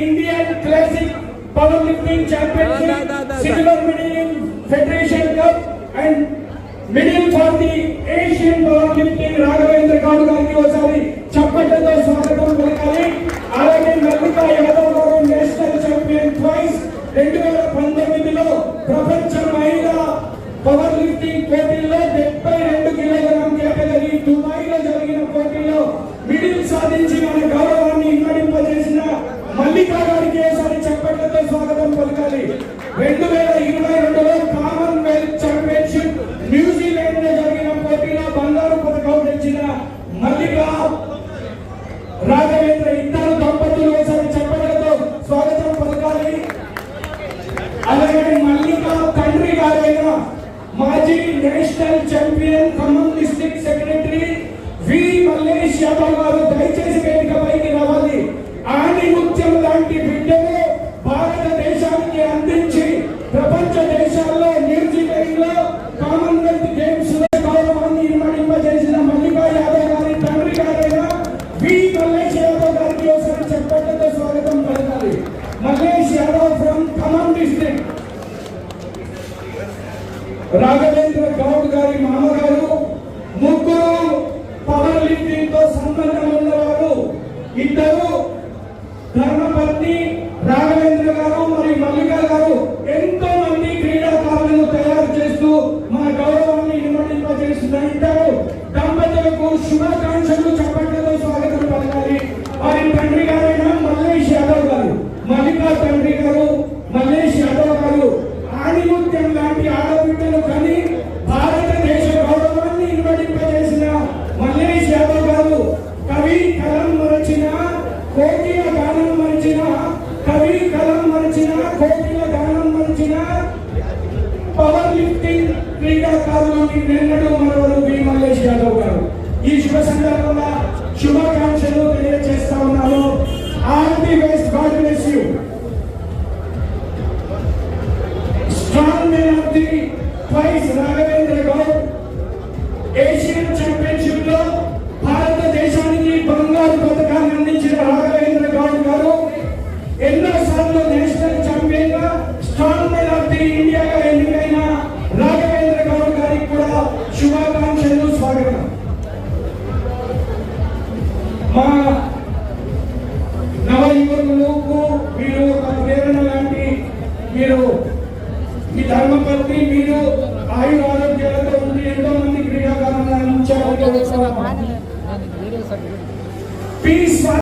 Indian Classic Powerlifting Championship, silver medal in Federation Cup, and medal for the Asian Powerlifting. Raghavendra Gowd గారికి ఒకసారి చప్పట్లతో స్వాగతం పలకాలి. అలాగే మల్లికా యాదవ్ గారు నేషనల్ ఛాంపియన్ ట్వైస్. 2019లో ప్రపంచ మహిళా పవర్ లిఫ్టింగ్ పోటీల్లో 72 కిలోగ్రామ్ కేటగిరీ దుబాయ్లో జరిగిన పోటీలో మిడిల్ సాధించి మన గౌరవాన్ని ఇమ్మడింపజేసిన మల్లికా గారికి ఒకసారి చప్పట్లతో స్వాగతం పలకాలి. 2022లో కామన్వెల్త్ ఛాంపియన్షిప్ న్యూజిలాండ్ లో జరిగిన పోటీలో బంగారు పథకం తెచ్చిన మల్లికా రాఘవేంద్ర ఇద్దరు దంపతులు ఒకసారి చప్పట్లతో స్వాగతం పలకాలి. అలాగే మల్లికా తండ్రి గారైన మాజీ national champion Khammam district secretary వి మల్లేష్ యాదవ్ గారు దయచేసి వేదికపైకి రావాలి. ఆణిముత్యం లాంటి బిడ్డను భారతదేశానికి అందించి ప్రపంచ దేశాల్లో న్యూజిలాండ్ లో కామన్వెల్త్ గేమ్స్ లో గౌరవాన్ని ఇమ్మడింపజేసిన మల్లికా యాదవ్ గారి తండ్రి గారైన వి మల్లేష్ యాదవ్ గారికి ఒకసారి చప్పట్లతో స్వాగతం పలకాలి. Mallesh Yadav from Khammam district. రాఘవేంద్ర గౌడ్ గారి మామగారు ముగ్గురు పవర్ లిఫ్టింగ్ తో సంబంధం ఉన్నవారు. ఇద్దరు ధర్మపత్ని రాఘవేంద్ర గారు మరియు మల్లికా గారు ఎంతో మంది క్రీడాకారులను తయారు చేస్తూ మన గౌరవాన్ని ఇమ్మడింపజేస్తున్న ఇద్దరు దంపతులకు శుభాకాంక్షలు చప్పట్లతో స్వాగతం పలకాలి. వారి తండ్రి గారైన మల్లేష్ యాదవ్ గారు, మల్లికా తండ్రి గారు మల్లేష్ యాదవ్ గారు ఆణిముత్యం లాంటి ఆడబిడ్డలు కానీ భారతదేశ గౌరవాన్ని ఇమ్మడింపజేసిన మల్లేష్ యాదవ్ గారు కవి కలం మరచిన కోకిల గానం మరిచిన కవి కలం మరిచిన కోకిల గానం మరిచిన పవర్ లిఫ్టింగ్ క్రీడాకారులు నిన్నడు మనవరు వి మల్లేష్ యాదవ్ గారు. ఈ శుభ సందర్భంగా శుభాకాంక్షలు